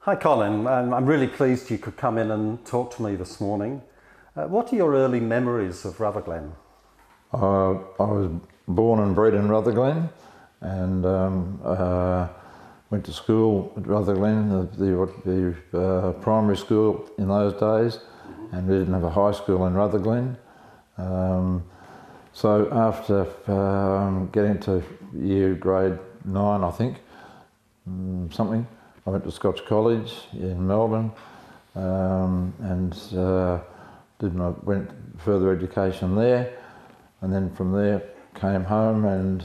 Hi Colin, I'm really pleased you could come in and talk to me this morning. What are your early memories of Rutherglen? I was born and bred in Rutherglen and went to school at Rutherglen, the primary school in those days, and we didn't have a high school in Rutherglen. So after getting to grade 9, I think, something, I went to Scotch College in Melbourne and went further education there, and then from there came home, and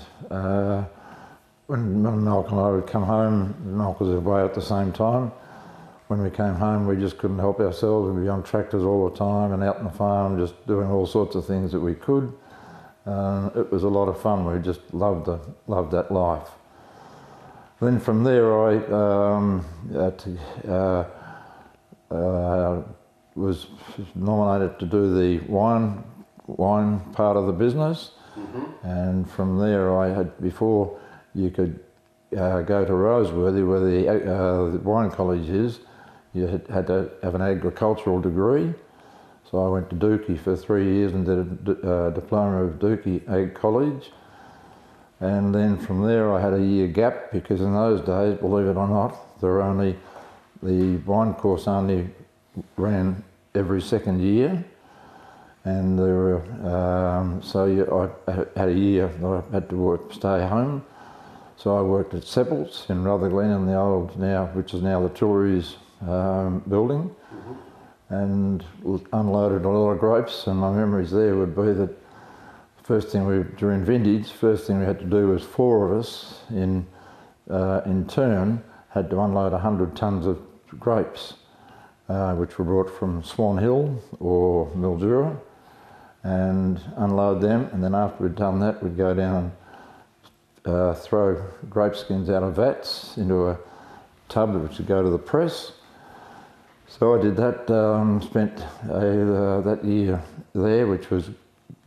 when Malcolm and I would come home, Malcolm was away at the same time. When we came home, we just couldn't help ourselves. We'd be on tractors all the time and out on the farm, just doing all sorts of things that we could. It was a lot of fun. We just loved that life. Then from there, I was nominated to do the wine part of the business, and from there, before you could go to Roseworthy, where the wine college is, you had to have an agricultural degree. So I went to Dookie for 3 years and did a diploma of Dookie Ag College. And then from there I had a year gap, because in those days, believe it or not, the wine course only ran every second year. And there were, I had a year that I had to stay home. So I worked at Seppelt's in Rutherglen in the old, which is now the Tuileries building, and unloaded a lot of grapes. And my memories there would be that during vintage, first thing we had to do was 4 of us in turn had to unload 100 tonnes of grapes, which were brought from Swan Hill or Mildura, and unload them. And then after we'd done that, we'd go down and throw grape skins out of vats into a tub which would go to the press. So I did that, spent that year there, which was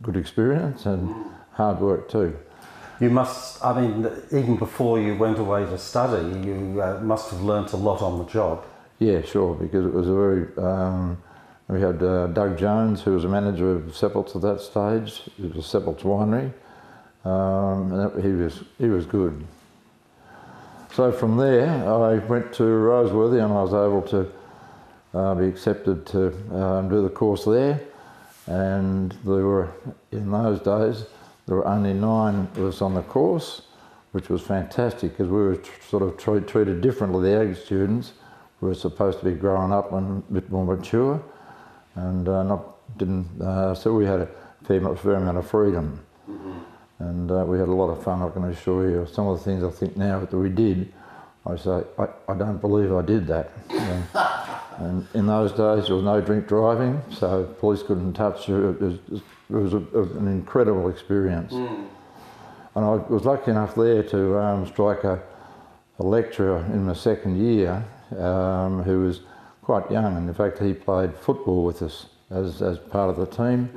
good experience and hard work too. You must, even before you went away to study, you must have learnt a lot on the job. Yeah, sure, because it was a very, we had Doug Jones, who was a manager of Seppelt's at that stage. It was Seppelt's winery, and he was good. So from there, I went to Roseworthy, and I was able to be accepted to do the course there. And in those days, there were only 9 of us on the course, which was fantastic, because we were sort of treated differently. The ag students were supposed to be growing up and a bit more mature, and so we had a fair amount of freedom. And we had a lot of fun, I can assure you. Some of the things I think now that we did, I say, I don't believe I did that. And in those days, there was no drink driving, so police couldn't touch you. It was an incredible experience. And I was lucky enough there to strike a lecturer in my second year who was quite young, and in fact he played football with us as part of the team.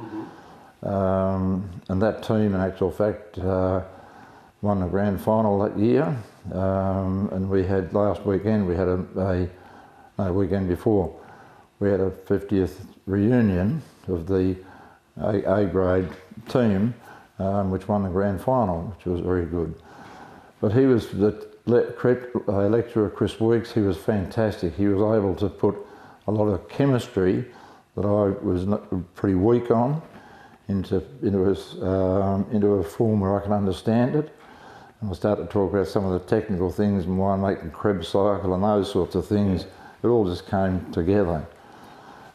And that team, in actual fact, won the grand final that year. And we had last weekend, we had weekend before, we had a 50th reunion of the A grade team, which won the grand final, which was very good. But he was the lecturer, Chris Weeks. He was fantastic. He was able to put a lot of chemistry that I was pretty weak on into a form where I can understand it. And I started to talk about some of the technical things, winemaking, Krebs cycle and those sorts of things. It all just came together.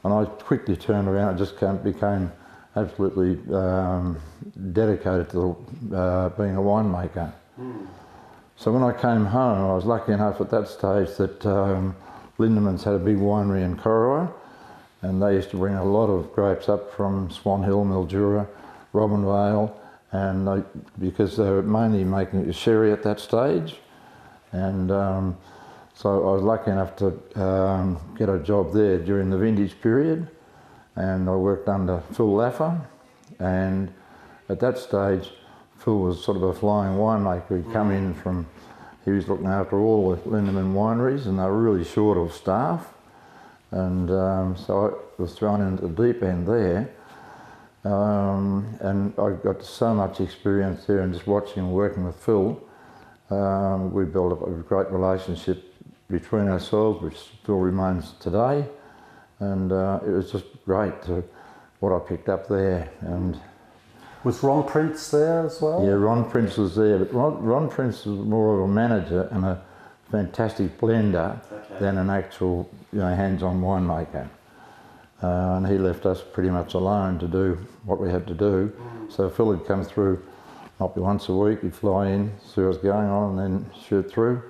And I quickly turned around and just became absolutely dedicated to being a winemaker. So when I came home, I was lucky enough at that stage that Lindemans had a big winery in Corowa, and they used to bring a lot of grapes up from Swan Hill, Mildura, Robinvale, and because they were mainly making sherry at that stage. And so I was lucky enough to get a job there during the vintage period, and I worked under Phil Laffer. And at that stage, Phil was sort of a flying winemaker. He'd come in from he was looking after all the Lindeman wineries, and they were really short of staff. And so I was thrown into the deep end there. And I got so much experience there, and just watching and working with Phil, we built up a great relationship between ourselves, which still remains today. And it was just great to what I picked up there. And was Ron Prince there as well? yeah, Ron Prince was there, but Ron Prince was more of a manager and a fantastic blender than an actual, hands-on winemaker. And he left us pretty much alone to do what we had to do. So Phil would come through, might be once a week, he'd fly in, see what's going on, and then shoot through.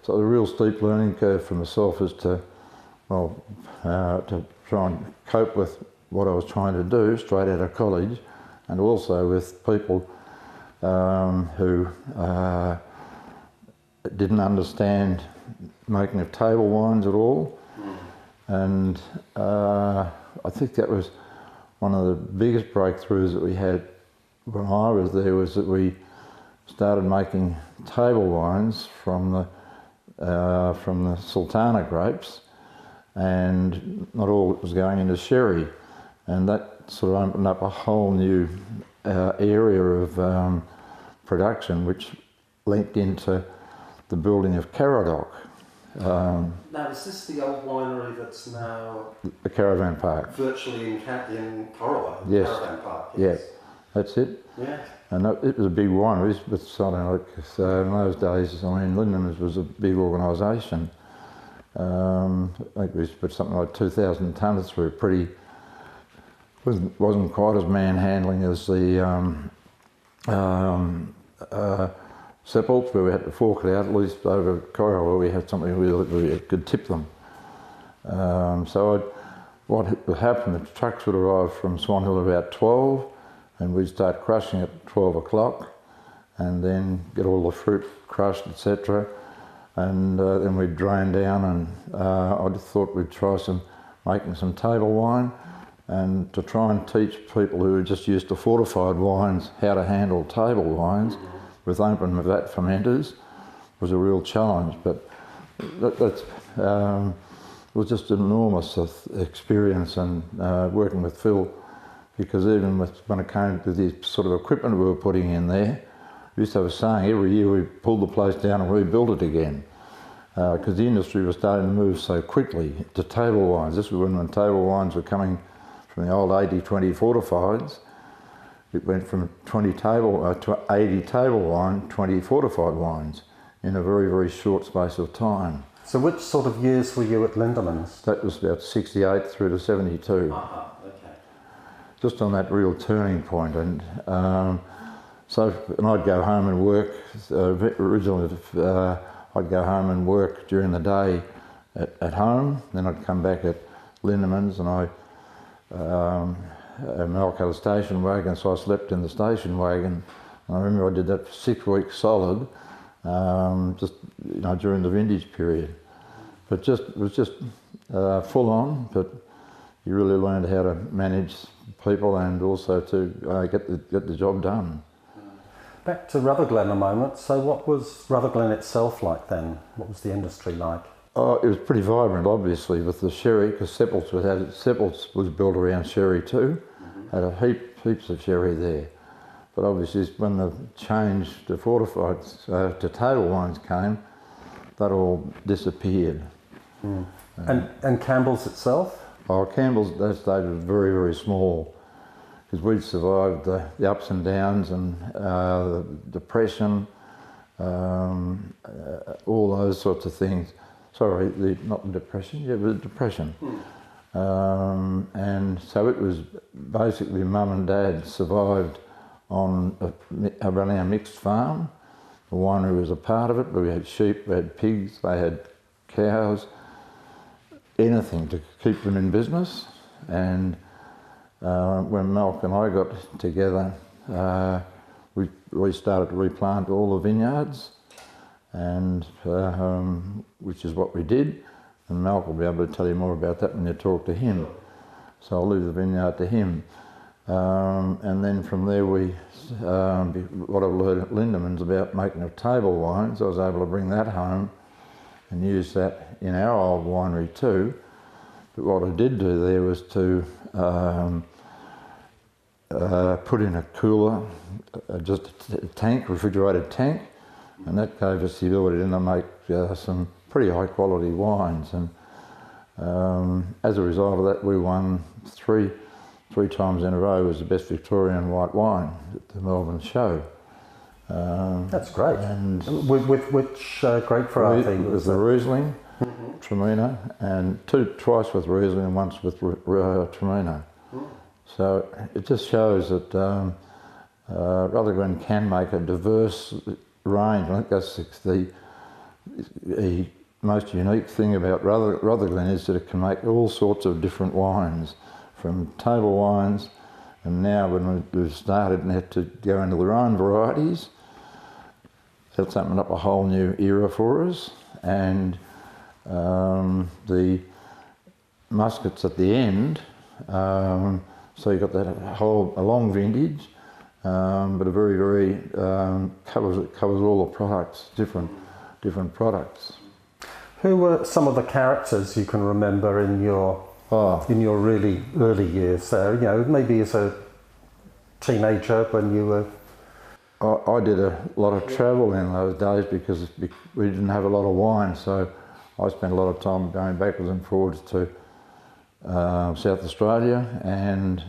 So it was a real steep learning curve for myself as to, to try and cope with what I was trying to do straight out of college, and also with people who didn't understand making of table wines at all. And I think that was one of the biggest breakthroughs that we had when I was there, was that we started making table wines from the Sultana grapes, and not all was going into sherry, and that sort of opened up a whole new area of production, which linked into the building of Caradoc. Now, is this the old winery that's now The Caravan Park. virtually in Corowa? Yes. Caravan Park, Yeah, that's it. Yeah. And it was a big winery, but something like, in those days, Lindeman's was a big organisation. I think we put something like 2,000 tonnes through. Wasn't quite as manhandling as the Sepults, where we had to fork it out, at least over Corowa, where we had something where we could tip them. What would happen, the trucks would arrive from Swan Hill about 12, and we'd start crushing at 12 o'clock, and then get all the fruit crushed, etc. And then we'd drain down, and I just thought we'd try making some table wine, and to try and teach people who are just used to fortified wines how to handle table wines with open vat fermenters was a real challenge. But that was just an enormous experience, and working with Phil, because even when it came to the sort of equipment we were putting in there, we used to have a saying, every year we pulled the place down and rebuilt it again, because the industry was starting to move so quickly to table wines. This was when table wines were coming from the old 80-20 fortifieds. It went from 20 table to 80 table wine, 20 fortified wines in a very, very short space of time. So which sort of years were you at Lindeman's? That was about 68 through to 72. Okay. Just on that real turning point. And and I'd go home and work. Originally, I'd go home and work during the day at home. Then I'd come back at Lindeman's, and Malk had a station wagon, so I slept in the station wagon. And I remember I did that for 6 weeks solid, during the vintage period. But it was just full on. But you really learned how to manage people, and also to get the job done. Back to Rutherglen a moment. So what was Rutherglen itself like then? What was the industry like? Oh, it was pretty vibrant, obviously, with the sherry, because Sepults was built around sherry too. Had heaps of sherry there. But obviously, when the change to fortified to table wines came, that all disappeared. And Campbell's itself? Oh, Campbell's at that stage was very, very small, because we'd survived the ups and downs and the depression, all those sorts of things. Sorry, not the depression, yeah, but the depression. And so it was basically mum and dad survived on running a mixed farm. The winery was a part of it, but we had sheep, we had pigs, they had cows, anything to keep them in business. And when Malk and I got together, we started to replant all the vineyards, and which is what we did. And Malk will be able to tell you more about that when you talk to him. So I'll leave the vineyard to him. And then from there what I've learned at Lindeman's about making of table wines, I was able to bring that home and use that in our old winery too. But what I did do there was to put in a cooler, just a tank, refrigerated tank, and that gave us the ability to make some pretty high quality wines. And as a result of that, we won three times in a row as the best Victorian white wine at the Melbourne show. That's great. And with which grape variety was the Riesling, Tramino, and twice with Riesling and once with Tramino. So it just shows that Rutherglen can make a diverse range. I think that's the most unique thing about Rutherglen is that it can make all sorts of different wines, from table wines, and now when we've started and had to go into their own varieties, that's opened up a whole new era for us. And the muskets at the end, so you've got that a long vintage, but a very covers all the products, different products. Who were some of the characters you can remember in your really early years there? You know, maybe as a teenager when you were. I did a lot of travel in those days because we didn't have a lot of wine, so I spent a lot of time going backwards and forwards to South Australia and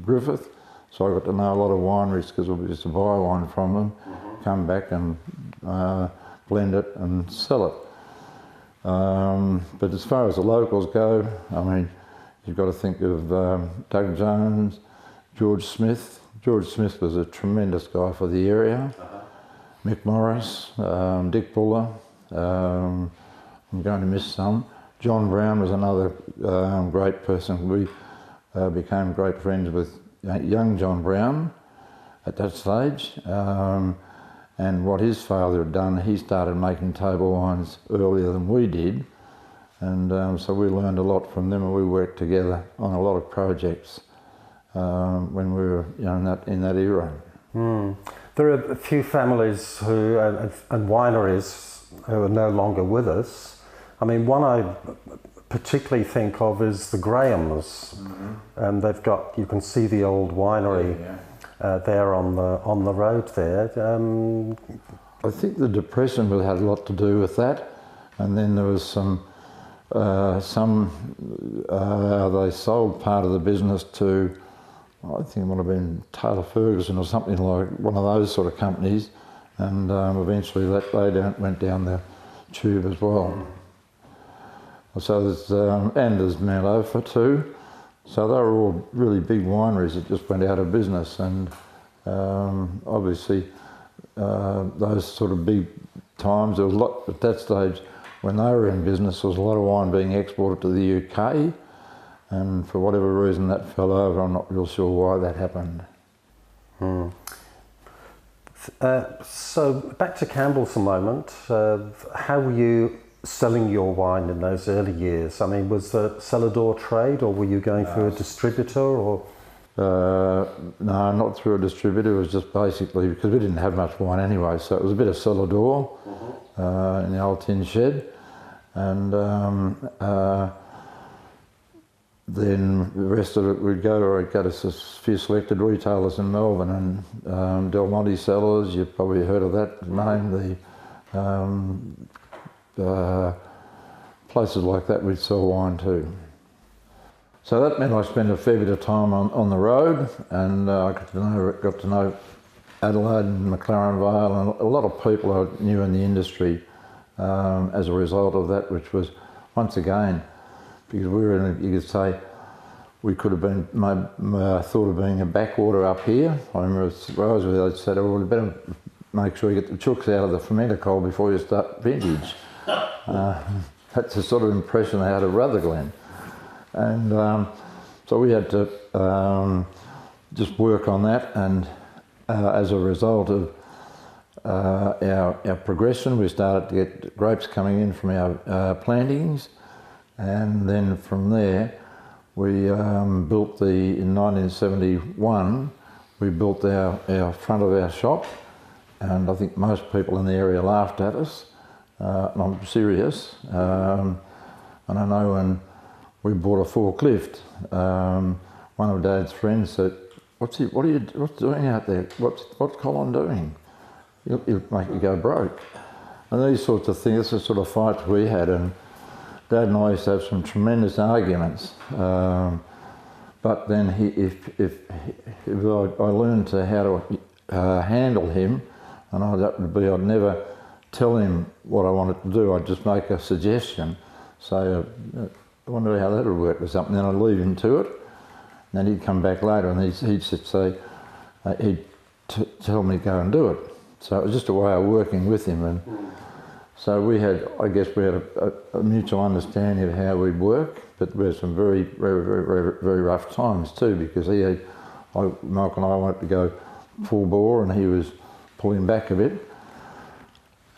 Griffith, so I got to know a lot of wineries because we used to buy wine from them, come back and blend it and sell it. But as far as the locals go, I mean, you've got to think of Doug Jones, George Smith. George Smith was a tremendous guy for the area. Mick Morris, Dick Buller, I'm going to miss some. John Brown was another great person. We became great friends with young John Brown at that stage. And what his father had done, he started making table wines earlier than we did. And so we learned a lot from them, and we worked together on a lot of projects when we were in that era. There are a few families who and wineries who are no longer with us. I mean, one I particularly think of is the Grahams, and they've got, you can see the old winery there on the road there. I think the Depression had a lot to do with that, and then there was some they sold part of the business to, I think it might have been Taylor Ferguson or something like one of those sort of companies, and eventually they went down the tube as well. So there's Mount Ophir too. So they were all really big wineries that just went out of business, and obviously those sort of big times, there was a lot at that stage when they were in business. There was a lot of wine being exported to the UK, and for whatever reason that fell over. I'm not real sure why that happened. So back to Campbell's a moment. How were you selling your wine in those early years? I mean, was the cellar door trade, or were you going through a distributor, or? No, not through a distributor. It was just basically because we didn't have much wine anyway, so it was a bit of cellar door in the old tin shed, and then the rest of it we'd go to a few selected retailers in Melbourne, and Del Monte Cellars, you've probably heard of that name, places like that we'd sell wine to. So that meant I spent a fair bit of time on the road, and I got to know Adelaide and McLaren Vale and a lot of people I knew in the industry as a result of that, which was, once again, because we were you could say, we could have been thought of being a backwater up here. I remember where I was with, they said, oh, well, you better make sure you get the chooks out of the fermenter coal before you start vintage. That's the sort of impression I had of Rutherglen. And so we had to just work on that, and as a result of our progression, we started to get grapes coming in from our plantings, and then from there we built in 1971, we built our front of our shop, and I think most people in the area laughed at us, and I'm serious. And I know when we bought a forklift, one of Dad's friends said, what's doing out there? What's Colin doing? He'll make you go broke. And these sorts of things, this is the sort of fights we had, and Dad and I used to have some tremendous arguments. But then if I learned how to handle him, and I'd never tell him what I wanted to do. I'd just make a suggestion, say, I wonder how that would work or something. Then I'd leave him to it. And then he'd come back later and he'd say, he'd tell me to go and do it. So it was just a way of working with him. And so we had a mutual understanding of how we'd work, but we had some very, very, very, very, very rough times too, because Malcolm and I wanted to go full bore and he was pulling back a bit.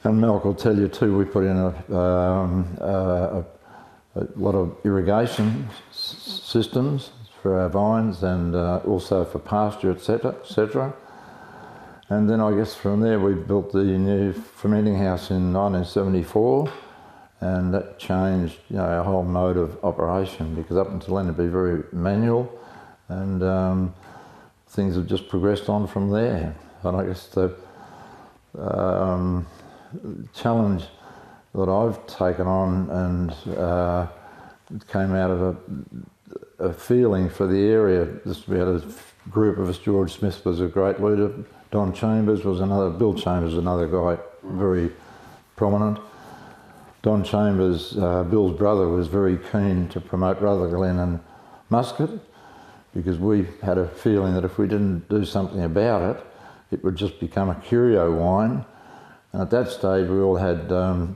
And Malcolm will tell you too, we put in a lot of irrigation systems for our vines and also for pasture, etc. And then I guess from there we built the new fermenting house in 1974, and that changed our whole mode of operation, because up until then it'd be very manual, and things have just progressed on from there. And I guess the challenge that I've taken on and came out of a feeling for the area. We had a group of us. George Smith was a great leader. Don Chambers was another. Bill Chambers was another guy, very prominent. Don Chambers, Bill's brother, was very keen to promote Rutherglen and Muscat, because we had a feeling that if we didn't do something about it, it would just become a curio wine. And at that stage we all had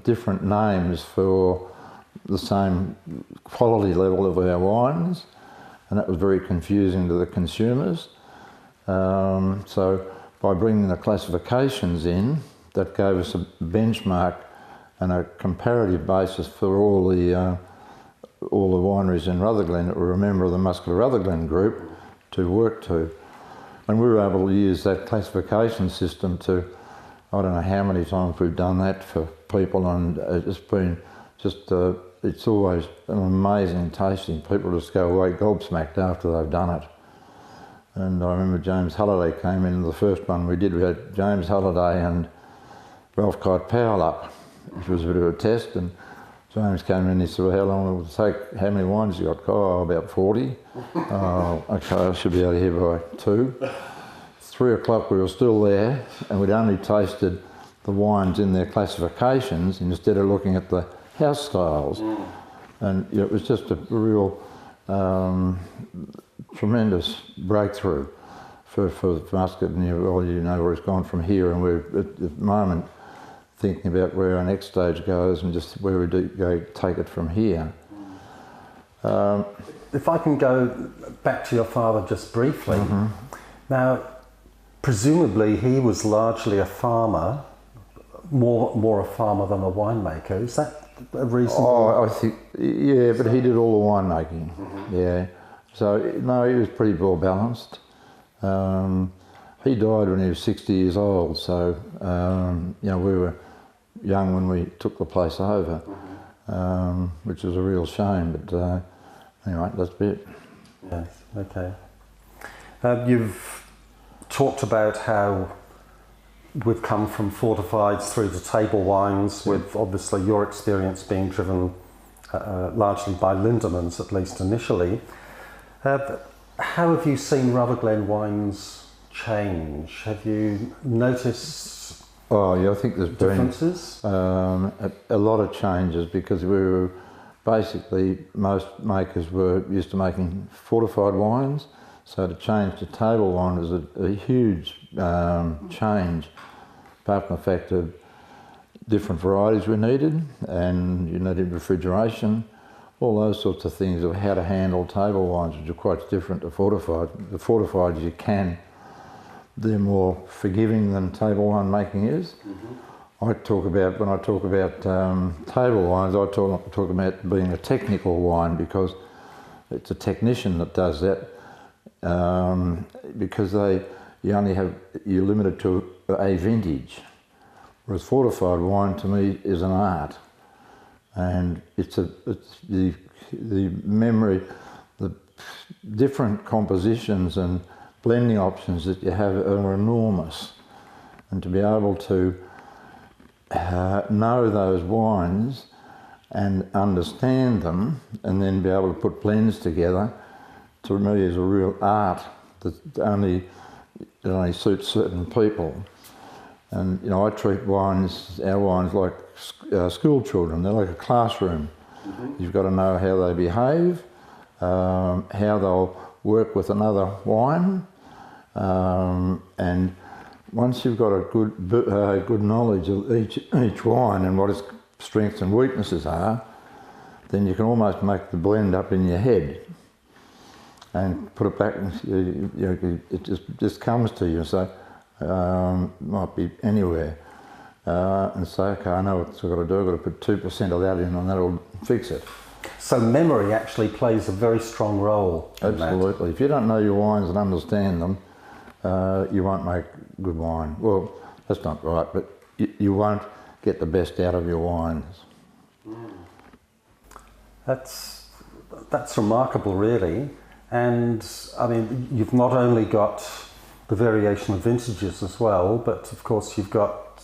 different names for the same quality level of our wines, and that was very confusing to the consumers. So by bringing the classifications in, that gave us a benchmark and a comparative basis for all the wineries in Rutherglen that were a member of the Muscat Rutherglen group to work to. And we were able to use that classification system to, I don't know how many times we've done that for people, and it's been just, it's always an amazing tasting. People just go away gobsmacked after they've done it. And I remember James Halliday came in, the first one we did, we had James Halliday and Ralph Kite Powell up, which was a bit of a test, and James came in and he said, well, how long will it take, how many wines you got? Oh, about 40. Oh, okay, I should be out of here by 2. 3 o'clock we were still there, and we'd only tasted the wines in their classifications instead of looking at the house styles. And it was just a real tremendous breakthrough for Muscat, and you know where it's gone from here, and we're at the moment thinking about where our next stage goes and just where we do go take it from here. If I can go back to your father just briefly. Now, presumably he was largely a farmer, more a farmer than a winemaker. Is that a reasonable? Oh, I think, yeah, but he did all the winemaking. Yeah. So, no, he was pretty well balanced. He died when he was 60 years old, so, we were young when we took the place over, which was a real shame, but anyway, that's it. Yes, okay. You've talked about how we've come from fortifieds through to table wines, with obviously your experience being driven largely by Lindemans, at least initially. How have you seen Rutherglen wines change? Have you noticed I think there's differences? Been a lot of changes, because we were basically, most makers were used to making fortified wines, so to change to table wine was a huge change, apart from the fact of different varieties we needed, and you needed refrigeration, all those sorts of things of how to handle table wines, which are quite different to fortified. The fortified they're more forgiving than table wine making is. When I talk about table wines, I talk about being a technical wine, because it's a technician that does that, because you're limited to a vintage. Whereas fortified wine to me is an art, and it's the memory, the different compositions and blending options that you have are enormous, and to be able to know those wines and understand them, and then be able to put blends together, to me is a real art that only suits certain people. And I treat our wines like school children. They're like a classroom. Mm-hmm. You've got to know how they behave, how they'll work with another wine, and once you've got a good knowledge of each wine and what its strengths and weaknesses are, then you can almost make the blend up in your head and put it back, and it just comes to you and say, might be anywhere, and say, okay, I know what I've got to do. I've got to put 2% of that in, and that'll fix it. So memory actually plays a very strong role in Absolutely. that. If you don't know your wines and understand them, you won't make good wine. Well, that's not right, but you won't get the best out of your wines. That's remarkable, really. And I mean, you've not only got the variation of vintages as well, but of course you've got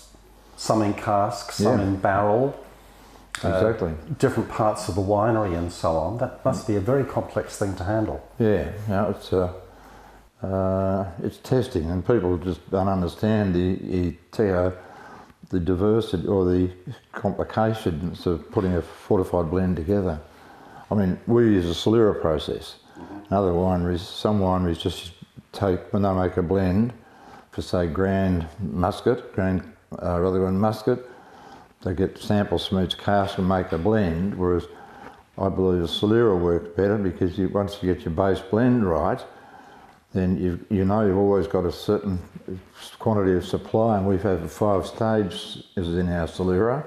some in cask, some in barrel. Exactly. Different parts of the winery and so on. That must be a very complex thing to handle. Yeah, it's testing, and people just don't understand the diversity or the complications of putting a fortified blend together. I mean, we use a Solera process. Other wineries, some wineries just take, when they make a blend for, say, Grand Muscat, they get samples from each cask and make a blend, whereas I believe a Solera works better, because once you get your base blend right, then you've always got a certain quantity of supply, and we've had 5 stages in our Solera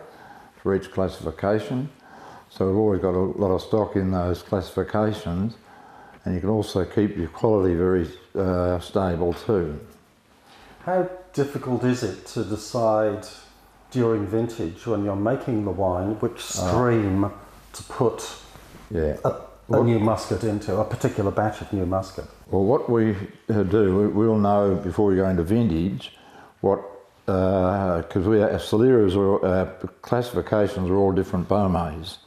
for each classification. So we've always got a lot of stock in those classifications, and you can also keep your quality very stable too. How difficult is it to decide during vintage, when you're making the wine, which stream to put a new muscat into, a particular batch of new muscat? Well, what we do, we'll know before we go into vintage what, because our Soleras, our classifications are all different Beaumets,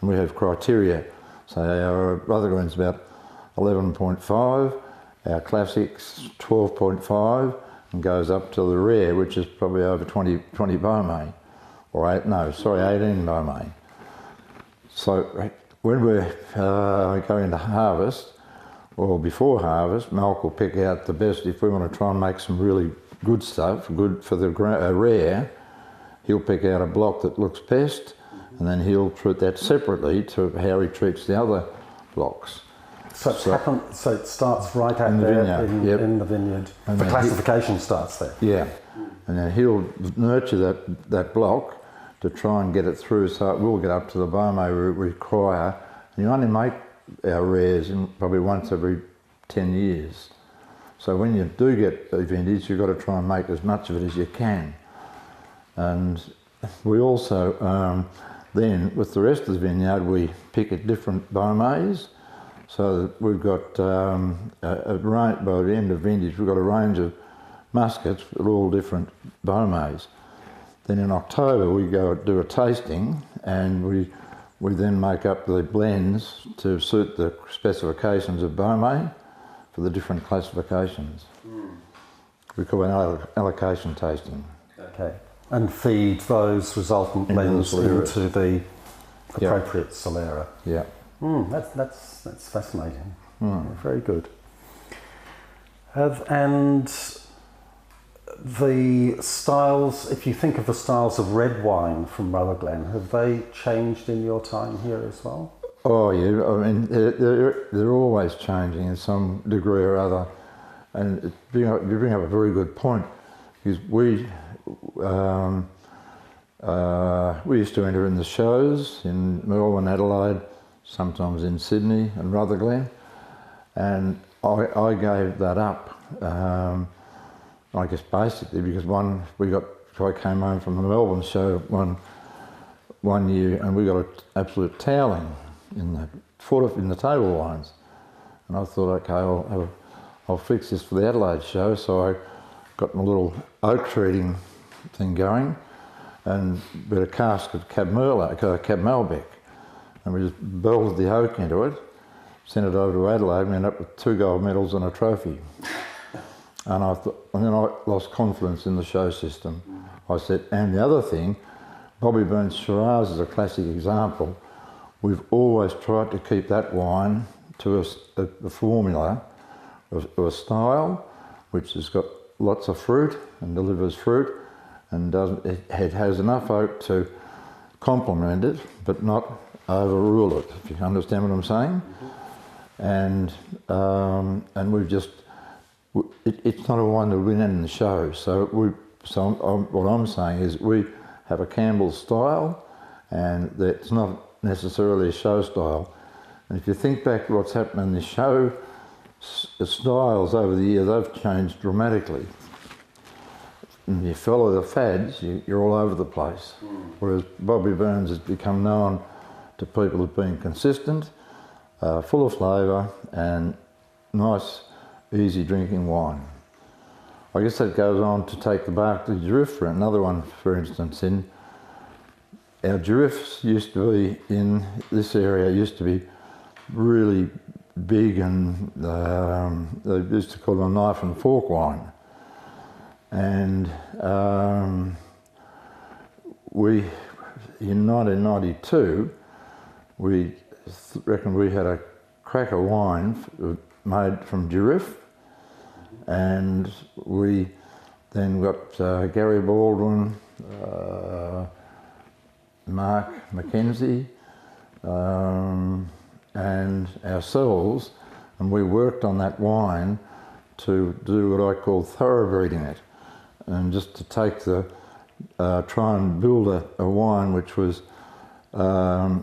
and we have criteria. So our Rutherglen's about 11.5, our Classics 12.5, and goes up to the rare, which is probably over 20 Beaumet, or 18 Beaumet. So when we're going to harvest, or before harvest, Malc will pick out the best. If we want to try and make some really good stuff, good for the rare, he'll pick out a block that looks best, and then he'll treat that separately to how he treats the other blocks. So it starts right out there in the vineyard. And the classification starts there. Yeah, and then he'll nurture that block to try and get it through, so it will get up to the Beaumet we require. And you only make our rares probably once every 10 years. So when you do get a vintage, you've got to try and make as much of it as you can. And we also, then with the rest of the vineyard, we pick at different Beaumets. So that we've got a range, by the end of vintage, we've got a range of muscats with all different Beaumets. Then in October we go do a tasting, and we then make up the blends to suit the specifications of Beaumet for the different classifications. We call it allocation tasting. Okay. And feed those resultant blends into the appropriate Solera. Yeah. That's fascinating. Very good. And the styles, if you think of the styles of red wine from Rutherglen, have they changed in your time here as well? Oh yeah, I mean they're always changing in some degree or other, and you bring up a very good point, because we used to enter in the shows in Melbourne, Adelaide, sometimes in Sydney and Rutherglen, and I gave that up. I guess basically because I came home from the Melbourne show one year, and we got an absolute toweling in the table wines, and I thought, okay, I'll fix this for the Adelaide show. So I got my little oak treating thing going, and with a cask of Cab Malbec, and we just belted the oak into it, sent it over to Adelaide, and ended up with 2 gold medals and a trophy. And then I lost confidence in the show system. I said, and the other thing, Bobby Burns Shiraz is a classic example. We've always tried to keep that wine to a formula, a style, which has got lots of fruit and delivers fruit, and it has enough oak to complement it, but not overrule it, if you understand what I'm saying. Mm-hmm. And we've just, it's not a wine to win in the show. What I'm saying is we have a Campbell style, and it's not necessarily a show style. And if you think back to what's happened in the show styles over the years, they've changed dramatically. And you follow the fads, you're all over the place. Whereas Bobby Burns has become known to people as being consistent, full of flavour, and nice, easy drinking wine. I guess that goes on to take the Barclay Giriffe for another one, for instance. Our Giriffes used to be in this area, used to be really big, and they used to call them knife and fork wine. And in 1992, we reckon we had a cracker wine made from Giriffe, and we then got Gary Baldwin, Mark Mackenzie, and ourselves, and we worked on that wine to do what I call thoroughbreeding it, and just to take try and build a wine which was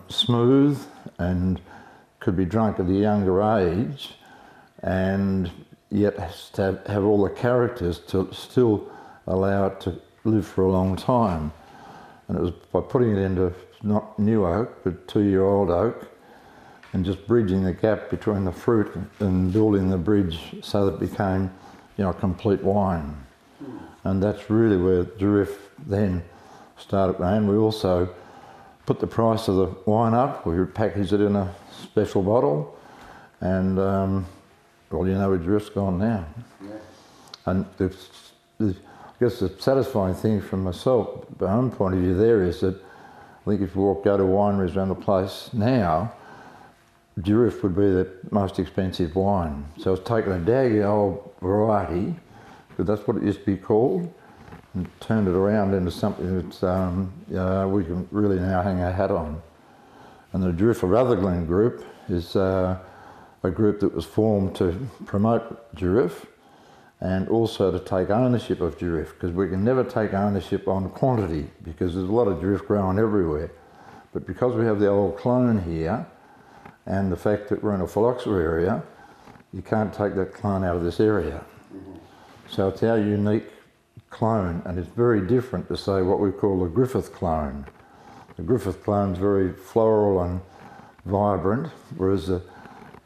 smooth and could be drunk at a younger age, and yet have all the characters to still allow it to live for a long time. And it was by putting it into not new oak, but 2-year-old oak, and just bridging the gap between the fruit and building the bridge so that it became, a complete wine. And that's really where Giriffe then started. And we also put the price of the wine up. We packaged it in a special bottle, and where Giriffe's gone now. Yeah. And I guess the satisfying thing from my own point of view there is that I think if you go to wineries around the place now, Giriffe would be the most expensive wine. So it's taken a daggy old variety, because that's what it used to be called, and turned it around into something that we can really now hang our hat on. And the Giriffe Rutherglen group is a group that was formed to promote Giriffe and also to take ownership of Giriffe, because we can never take ownership on quantity, because there's a lot of Giriffe growing everywhere. But because we have the old clone here, and the fact that we're in a phylloxera area, you can't take that clone out of this area. Mm-hmm. So it's our unique clone, and it's very different to, say, what we call the Griffith clone. The Griffith clone's very floral and vibrant, whereas the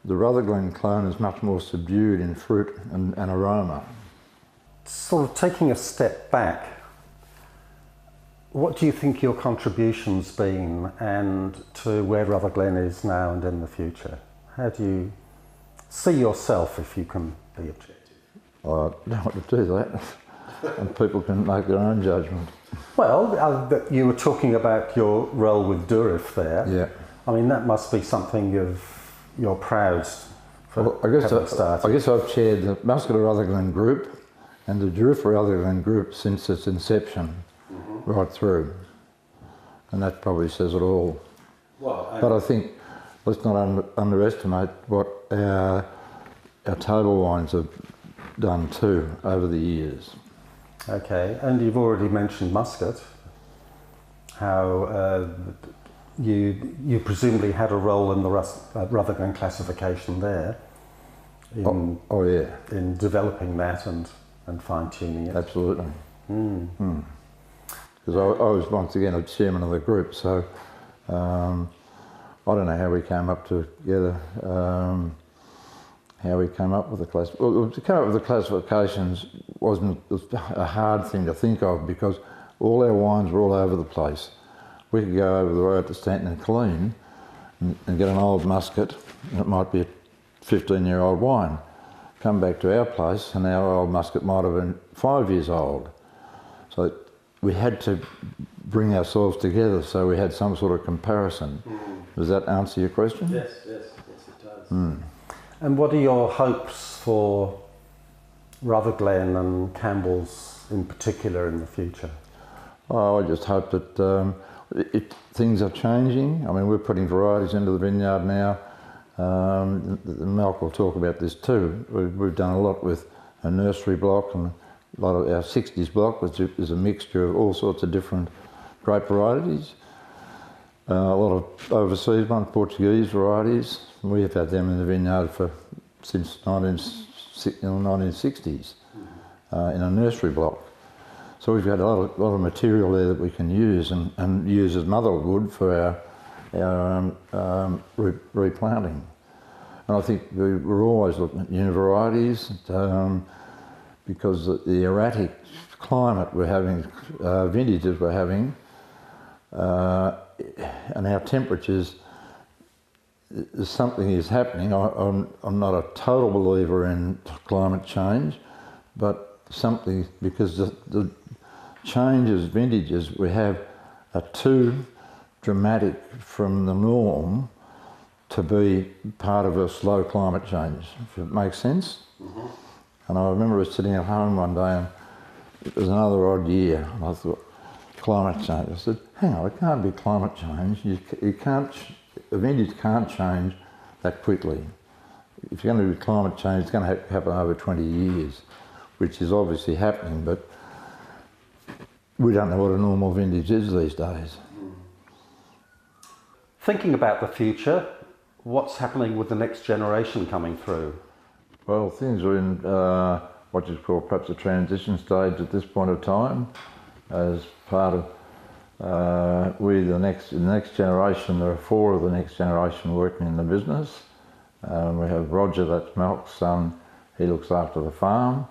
Rutherglen clone is much more subdued in fruit and aroma. Sort of taking a step back, what do you think your contribution's been, and to where Rutherglen is now and in the future? How do you see yourself, if you can be objective? I don't want to do that, and people can make their own judgment. Well, you were talking about your role with Giriffe there. Yeah. I mean, that must be something you're proud for having started. I guess I've chaired the Muscat Rutherglen group and the Giriffe Rutherglen group since its inception, mm-hmm. right through. And that probably says it all. Well, but I think let's not underestimate what our table wines have done too over the years. Okay, and you've already mentioned Muscat, how you presumably had a role in the Rutherglen classification there. Oh yeah. In developing that and fine-tuning it. Absolutely. Because I was once again a chairman of the group, so I don't know how we came up together. How we came up with the class. Well, to come up with the classifications wasn't a hard thing to think of because all our wines were all over the place. We could go over the road to Stanton and Colleen and get an old muscat, and it might be a 15-year-old wine. Come back to our place and our old muscat might have been 5 years old. So we had to bring ourselves together so we had some sort of comparison. Does that answer your question? Yes, it does. And what are your hopes for Rutherglen and Campbell's in particular in the future? Oh, I just hope that things are changing. I mean, we're putting varieties into the vineyard now. Malc will talk about this too. We've done a lot with a nursery block and a lot of our 60s block, which is a mixture of all sorts of different grape varieties. A lot of overseas ones, Portuguese varieties. We have had them in the vineyard since 1960s in a nursery block. So we've got a lot of material there that we can use and use as motherwood for our replanting. And I think we're always looking at new varieties because the erratic climate we're having, vintages we're having, and our temperatures, something is happening. I'm not a total believer in climate change, but something, because the changes, vintages we have are too dramatic from the norm to be part of a slow climate change, if it makes sense. And I remember I was sitting at home one day and it was another odd year and I thought, climate change. I said, hang on, it can't be climate change. You can't, a vintage can't change that quickly. If you're going to do climate change, it's going to happen over 20 years, which is obviously happening, but we don't know what a normal vintage is these days. Thinking about the future, what's happening with the next generation coming through? Well, things are in what you call perhaps a transition stage at this point of time. As part of the next generation, there are 4 of the next generation working in the business. We have Roger, that's Malc's son, he looks after the farm,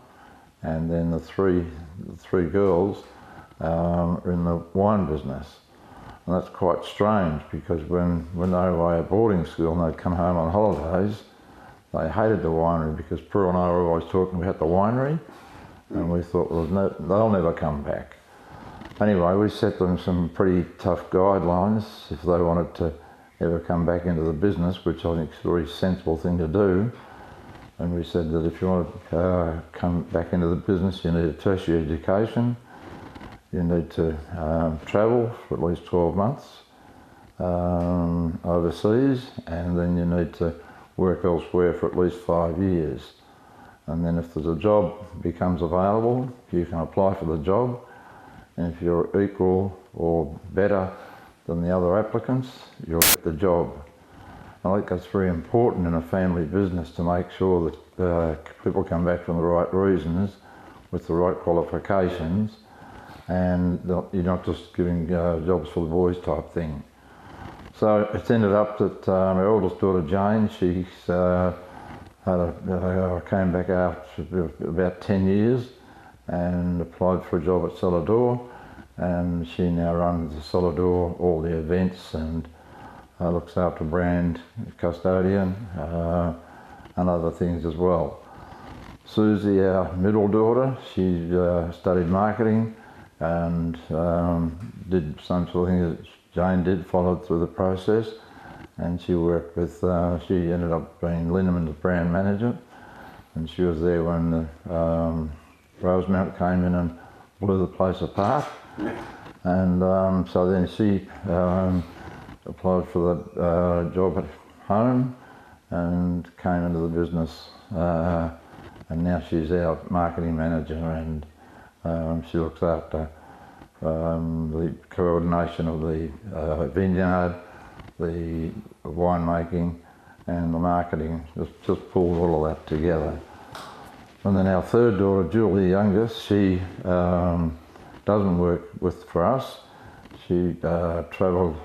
and then the three girls are in the wine business. And that's quite strange because when they were away at boarding school and they'd come home on holidays, they hated the winery because Prue and I were always talking about the winery, and we thought, well, no, they'll never come back. Anyway, we set them some pretty tough guidelines if they wanted to ever come back into the business, which I think is a very sensible thing to do. And we said that if you want to come back into the business, you need a tertiary education, you need to travel for at least 12 months overseas, and then you need to work elsewhere for at least 5 years. And then if there's a job becomes available, you can apply for the job, and if you're equal or better than the other applicants, you'll get the job. I think that's very important in a family business to make sure that people come back for the right reasons, with the right qualifications, and you're not just giving jobs for the boys type thing. So it's ended up that my oldest daughter Jane, she's came back after about 10 years and applied for a job at Celador, and she now runs the Celador, all the events, and looks after brand custodian and other things as well. Susie, our middle daughter, she studied marketing and did some sort of thing that Jane did, followed through the process, and she worked with, she ended up being Lindeman's brand manager, and she was there when the Rosemount came in and blew the place apart. And so then she applied for the job at home and came into the business, and now she's our marketing manager, and she looks after the coordination of the vineyard, the winemaking and the marketing, just pulled all of that together. And then our third daughter, Julie, youngest, she doesn't work for us. She travelled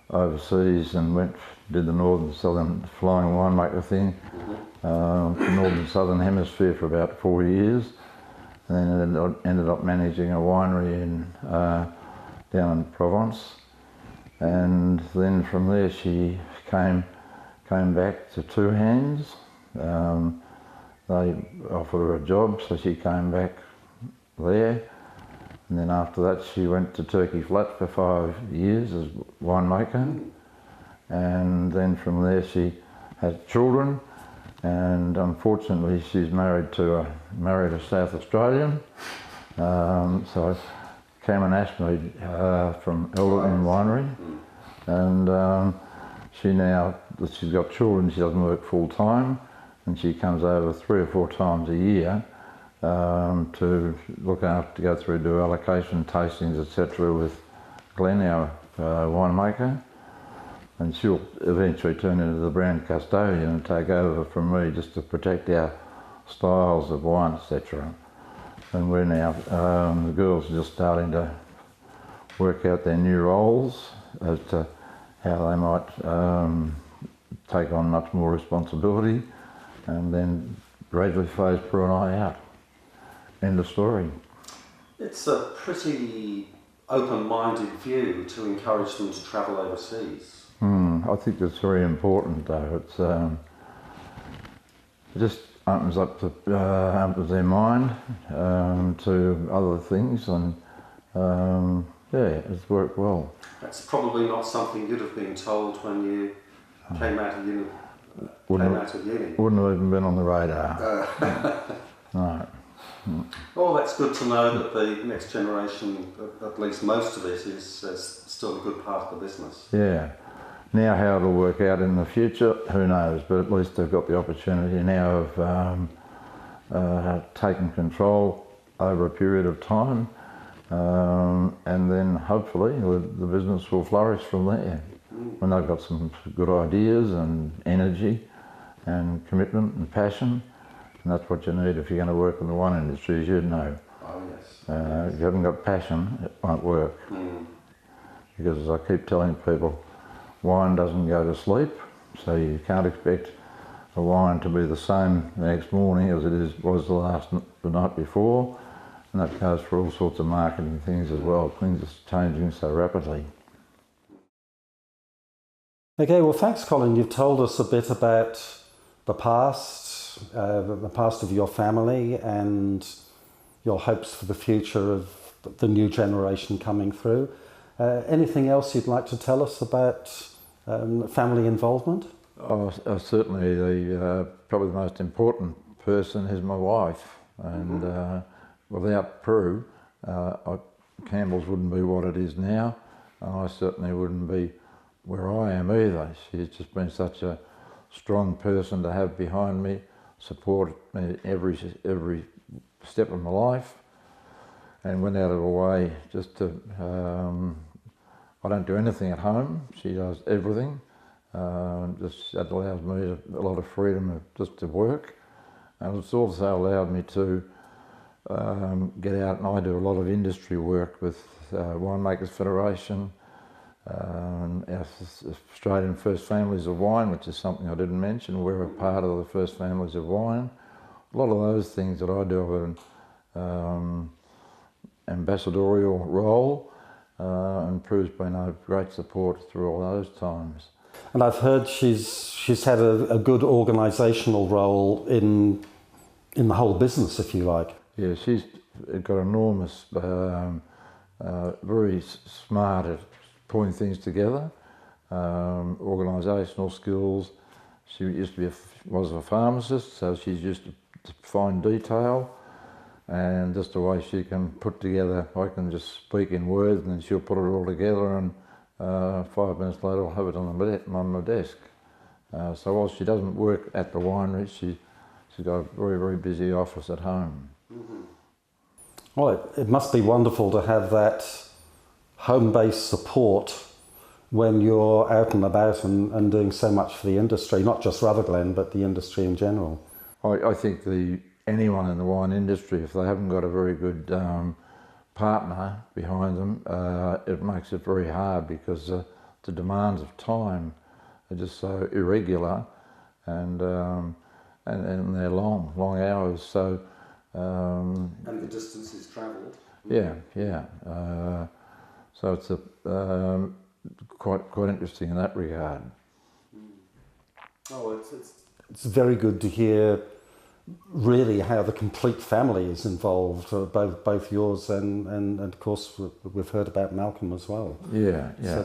overseas and did the northern southern flying winemaker thing, the northern southern hemisphere for about 4 years, and then ended up managing a winery down in Provence. And then from there she came back to Two Hands. They offered her a job, so she came back there. And then after that she went to Turkey Flat for 5 years as winemaker. And then from there she had children, and unfortunately she's married a South Australian. So came and asked me from Elderton Winery, and she's got children, she doesn't work full time, and she comes over 3 or 4 times a year to look after, to go through, do allocation tastings, etc. with Glenn, our winemaker, and she'll eventually turn into the brand custodian and take over from me just to protect our styles of wine, etc. And we're now, the girls are just starting to work out their new roles as to how they might take on much more responsibility, and then gradually phase Prue and I out. End of story. It's a pretty open-minded view to encourage them to travel overseas. I think that's very important, though. It just opens up their mind to other things, and it's worked well. That's probably not something you'd have been told when you came out of uni. Wouldn't have even been on the radar. No. Well, that's good to know that the next generation, at least most of it, is still a good part of the business. Yeah. Now how it'll work out in the future, who knows, but at least they've got the opportunity now of taking control over a period of time, and then hopefully the business will flourish from there. When they've got some good ideas and energy and commitment and passion, and that's what you need if you're going to work in the wine industry, as you know. Oh, yes. If you haven't got passion, it won't work. Because as I keep telling people, wine doesn't go to sleep, so you can't expect a wine to be the same the next morning as it was the night before, and that goes for all sorts of marketing things as well. Things are changing so rapidly. Okay, well, thanks, Colin. You've told us a bit about the past of your family and your hopes for the future of the new generation coming through. Anything else you'd like to tell us about family involvement? Certainly, probably the most important person is my wife, and without Prue, Campbell's wouldn't be what it is now, and I certainly wouldn't be where I am either. She's just been such a strong person to have behind me, support me every step of my life, and went out of her way just to, I don't do anything at home, she does everything. That allows me a lot of freedom just to work, and it's also allowed me to get out, and I do a lot of industry work with Winemakers Federation, our Australian First Families of Wine, which is something I didn't mention. We're a part of the First Families of Wine. A lot of those things that I do have an ambassadorial role, and Prue's been a great support through all those times. And I've heard she's had a good organisational role in the whole business, if you like. Yeah, she's got enormous, very smart at pulling things together, organisational skills. She used to was a pharmacist, so she's used to fine detail, and just the way she can put together, I can just speak in words and then she'll put it all together, and 5 minutes later I'll have it on my desk. So while she doesn't work at the winery, she's got a very, very busy office at home. Well, it must be wonderful to have that home-based support when you're out and about and doing so much for the industry, not just Rutherglen, but the industry in general? I think anyone in the wine industry, if they haven't got a very good partner behind them, it makes it very hard, because the demands of time are just so irregular, and they're long hours. So and the distances travelled. yeah. So it's quite interesting in that regard. Oh, it's very good to hear really how the complete family is involved, both yours and of course we've heard about Malcolm as well. Yeah. So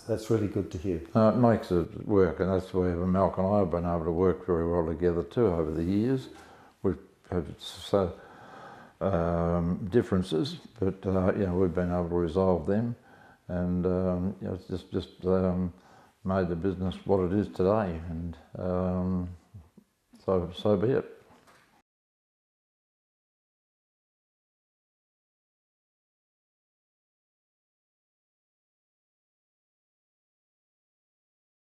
that's really good to hear. It makes it work, and that's where Malcolm and I have been able to work very well together too over the years. We've had differences, but we've been able to resolve them, and it's just made the business what it is today, and so be it.